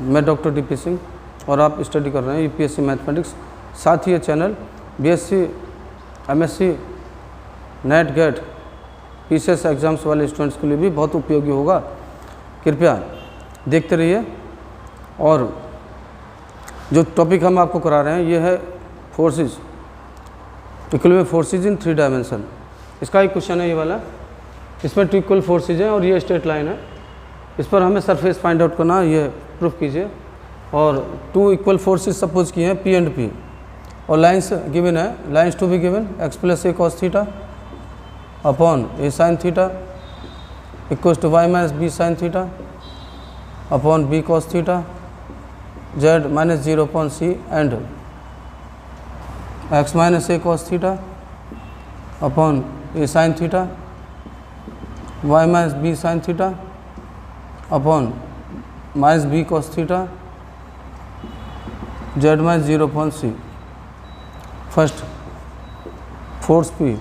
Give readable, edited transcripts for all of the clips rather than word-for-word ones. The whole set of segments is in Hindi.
मैं डॉक्टर डी पी सिंह और आप स्टडी कर रहे हैं यूपीएससी मैथमेटिक्स। साथ ही ये channel BSc, MSc, NET, GATE, PCS exams वाले स्टूडेंट्स के लिए भी बहुत उपयोगी होगा। कृपया देखते रहिए। और जो टॉपिक हम आपको करा रहे हैं ये है forces, equilibrium forces in 3 dimension. इसका एक क्वेश्चन है ये वाला। इसमें 2 इक्वल फोर्सेज हैं और ये स्ट्रेट लाइन है। इस पर हमें सरफेस फाइंड आउट करना, ये प्रूफ कीजिए। और 2 इक्वल फोर्सेज सपोज किए हैं पी एंड पी, और लाइंस गिवन है, lines to be given x plus A cos theta upon A sine theta equals to y minus B sine theta upon B cos theta z minus 0 upon C and x minus A cos theta upon A sine theta y minus B sine theta upon minus B cos theta z minus 0 upon C. First force P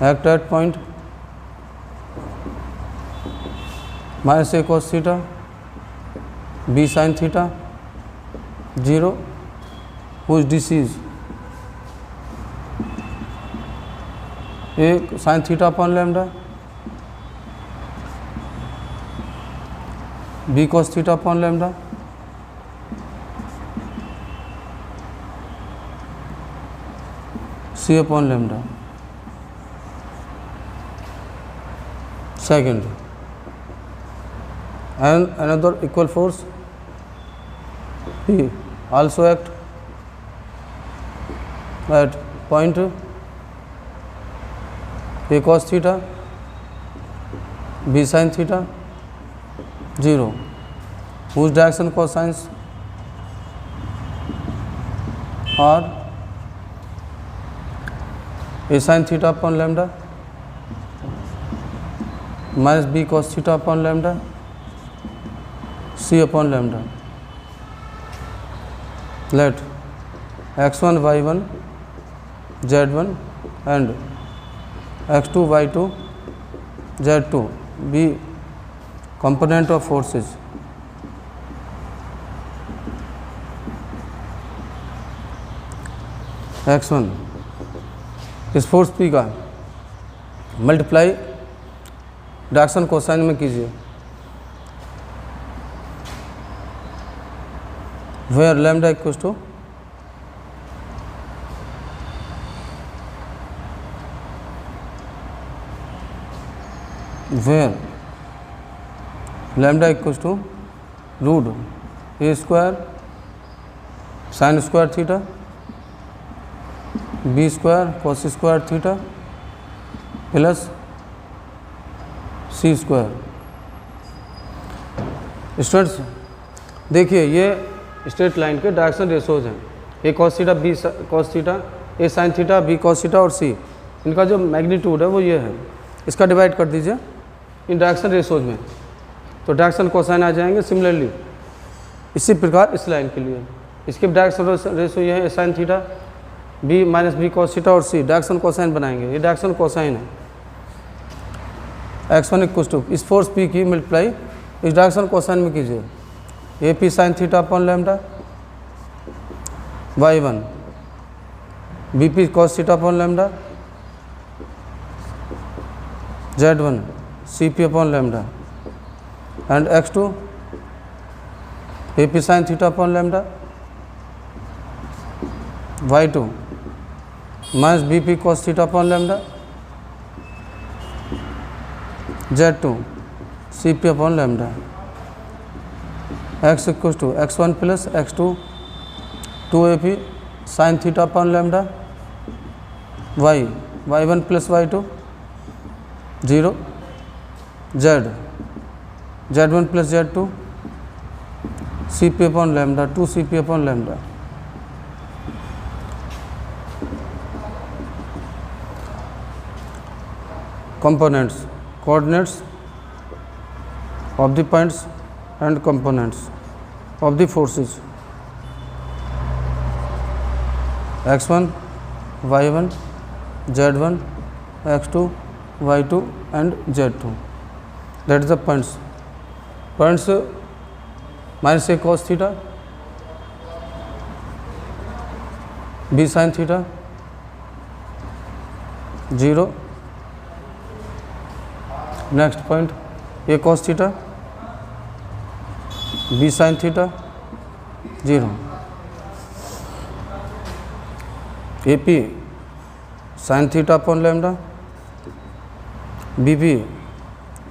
act eight point minus A cos theta B sine theta 0 whose DCs A sine theta upon lambda B cos theta upon lambda C upon lambda. Second, and another equal force P also act at point A cos theta B sin theta 0 whose direction cosines are A sin theta upon lambda minus b cos theta upon lambda c upon lambda. Let x1 y1 z1 and x2 y2 z2 be component of forces x1 इस फोर्स P का मल्टीप्लाई डायरेक्शन कोसाइन में कीजिए, where lambda equals to root a square sine square theta b square cos square theta plus c square. Students देखिए ये स्ट्रेट लाइन के डायरेक्शन रेशोज हैं, a cos theta b cos theta a sine theta b cos theta और सी, इनका जो मैग्नीट्यूड है वो ये है। इसका डिवाइड कर दीजिए इन डायरेक्शन रेशोज में, तो डायरेक्शन कोसाइन आ जाएंगे। सिमिलरली इसी प्रकार इस लाइन के लिए इसके डायरेक्शन रेशो ये है, a sine theta b minus B cos theta और सी डायरेक्शन कोसाइन बनाएंगे। ये डायरेक्शन कोसाइन है। x1 इक्वल्स टू इस फोर्स P की मल्टीप्लाई इस डायरेक्शन कोसाइन में कीजिए, A P sine theta upon lambda y1 B P cos theta upon lambda z1 C P upon lambda and x2 A P sine theta upon lambda y2 minus B P cos theta upon lambda z2 C P upon lambda. x equals to x1 plus x2 2 A P sine theta upon lambda y1 plus y2 0 z1 plus z2 C P upon lambda 2 C P upon lambda. components, coordinates of the points and components of the forces x1 y1 z1 x2 y2 and z2, that is the points points minus A cos theta, B sine theta, 0, next point A cos theta, B sine theta, 0, A P sine theta upon lambda, B P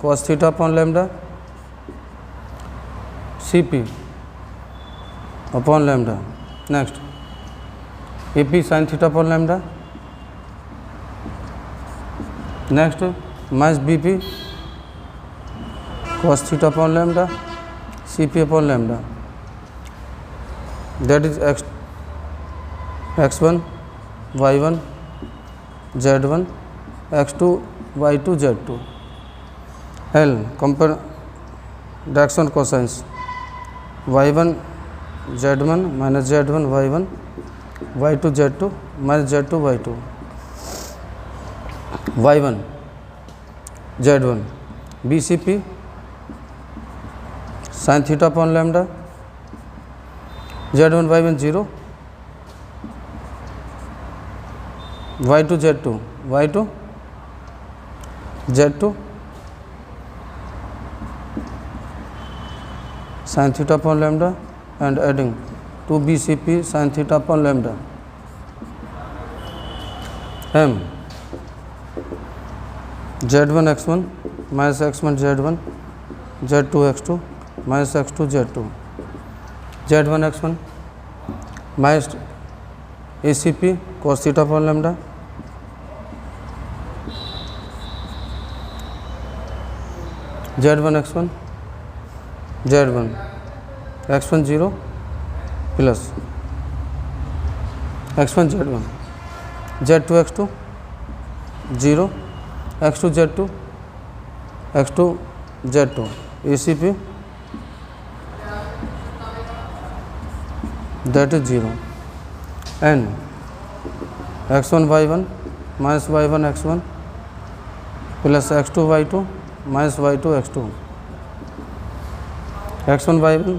cos theta upon lambda, C P upon lambda, next A P sine theta upon lambda, next minus B P cos theta upon lambda, C P upon lambda, that is x1 y1 z1 x2 y2 z2. L compare direction cosines y1 z1 minus z1 y1 y2 z2 minus z2 y2 y1 z1 bcp sin theta upon lambda z1 y1 0 y2 z2 y2 z2 sin theta upon lambda and adding 2 bcp sin theta upon lambda m z1 x1 minus x1 z1 z2 x2 minus x2 z2 z1 x1 minus acp cos theta upon lambda z1 x1 z1 x1 0 plus x1 z1 z2 x2 0 x2 z2 x2 z2 acp that is 0 and x1 y1 minus y1 x1 plus x2 y2 minus y2 x2 x1 y1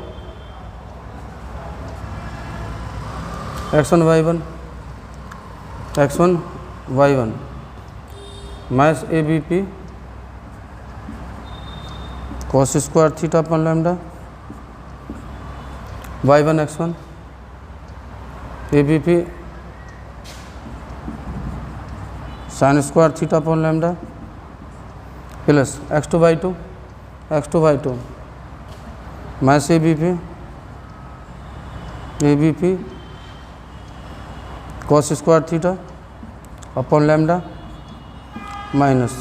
x1 y1 x1 y1 minus abp cos square theta upon lambda y1 x1 abp sin square theta upon lambda plus x2 y2 x2 y2 minus abp cos square theta upon lambda minus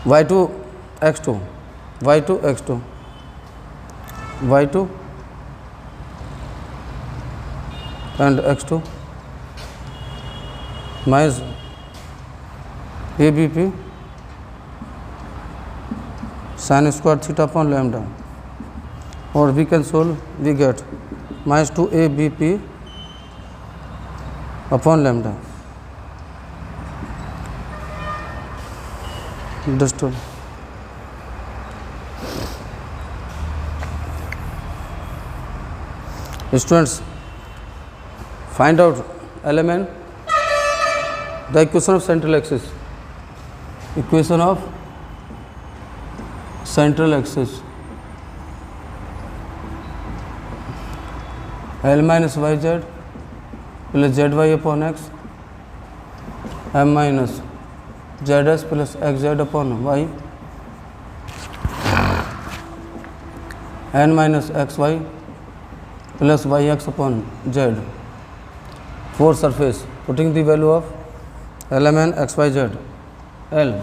y2 x2 y2 x2 y2 and x2 minus abp sin square theta upon lambda, or we can solve, we get minus 2 abp upon lambda. Understood? Students, find out element, the equation of central axis, equation of central axis, L minus yz plus zy upon x, m minus zs plus xz upon y, n minus xy plus yx upon z. For surface, putting the value of lmn xyz, L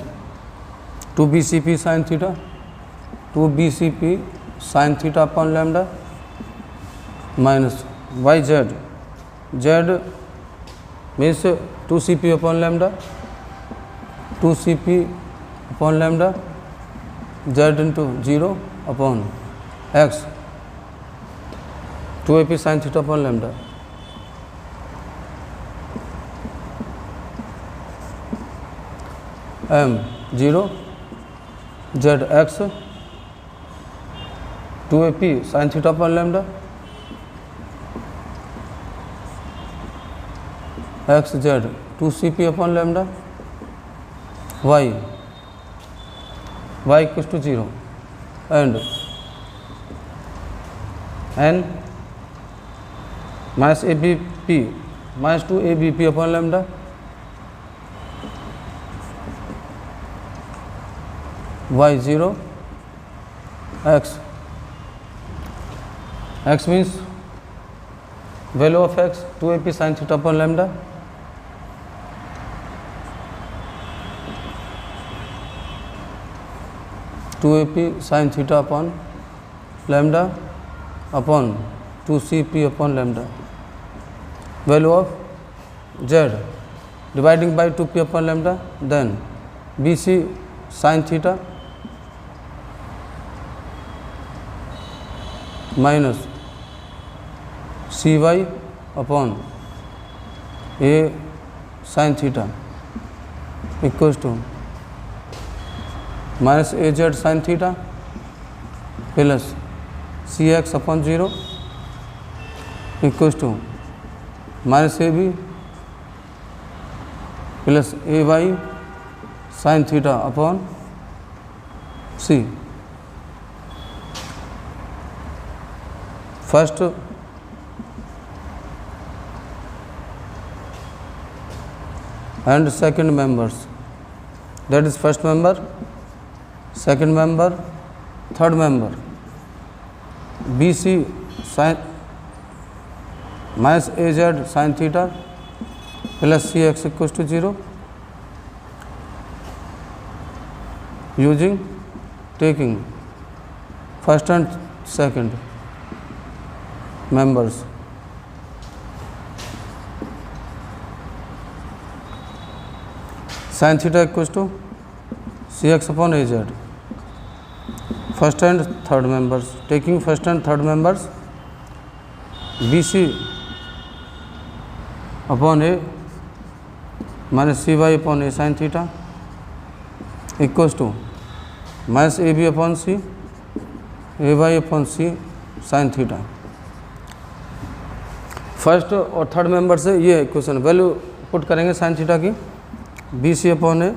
2 bcp sin theta, 2 bcp sin theta upon lambda minus yz, z means 2 cp upon lambda, 2 cp upon lambda, z into 0 upon x, 2 ap sin theta upon lambda. M 0 z x 2AP sin theta upon lambda, xz 2CP upon lambda, y equals to 0 and n minus ABP minus 2ABP upon lambda, y 0, x means value of x 2AP sin theta upon lambda, sin theta upon lambda upon 2CP upon lambda, value of z dividing by 2P upon lambda, then BC sin theta minus CY upon A sin theta equals to minus AZ sin theta plus CX upon 0 equals to minus AB plus AY sin theta upon C. First and second members, that is first member, second member, third member, BC sin minus AZ sin theta plus CX equals to 0 using taking first and second members. Sin theta equals to Cx upon Az. First and third members. Taking first and third members, BC upon A minus Cy upon A sin theta equals to minus AB upon C, AY upon C sin theta. First और थर्ड मेंबर से ये क्वेश्चन वैल्यू पुट करेंगे साइन थीटा की, b C upon a,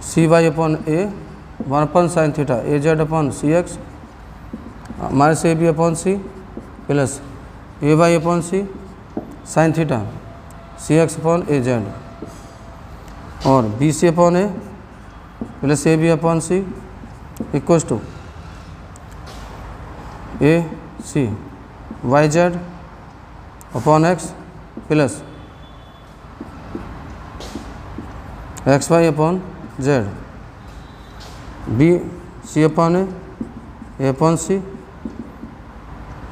c y upon a, 1 upon sine theta, a z upon c x minus a b upon c plus a y upon c sine theta c x upon a z, और b C upon a plus a b upon c equals to a c Y Z upon X plus X Y upon Z, B C upon A upon C,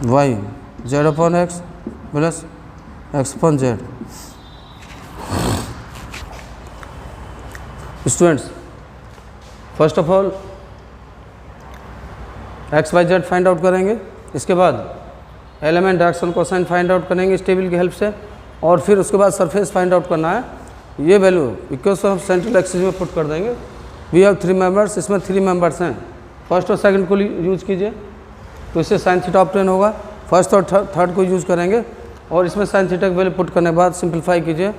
Y Z upon X plus X upon Z. Students, first of all X Y Z find out करेंगे, इसके बाद element direction cosine find out करेंगे इस टेबल की हेल्प से, और फिर उसके बाद सरफेस फाइंड आउट करना है. ये value equation of central axis में पुट कर देंगे. वी हैव 3 मेंबर्स, इसमें 3 मेंबर्स हैं. फर्स्ट और सेकंड को यूज़ कीजिए तो इससे साइन थीटा ऑब्टेन होगा. फर्स्ट और थर्ड को यूज़ करेंगे और इसमें साइन थीटा की वैल्यू पुट करने के बाद सिंप्लीफाई कीजिए,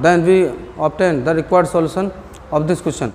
then we obtain the required solution of this question.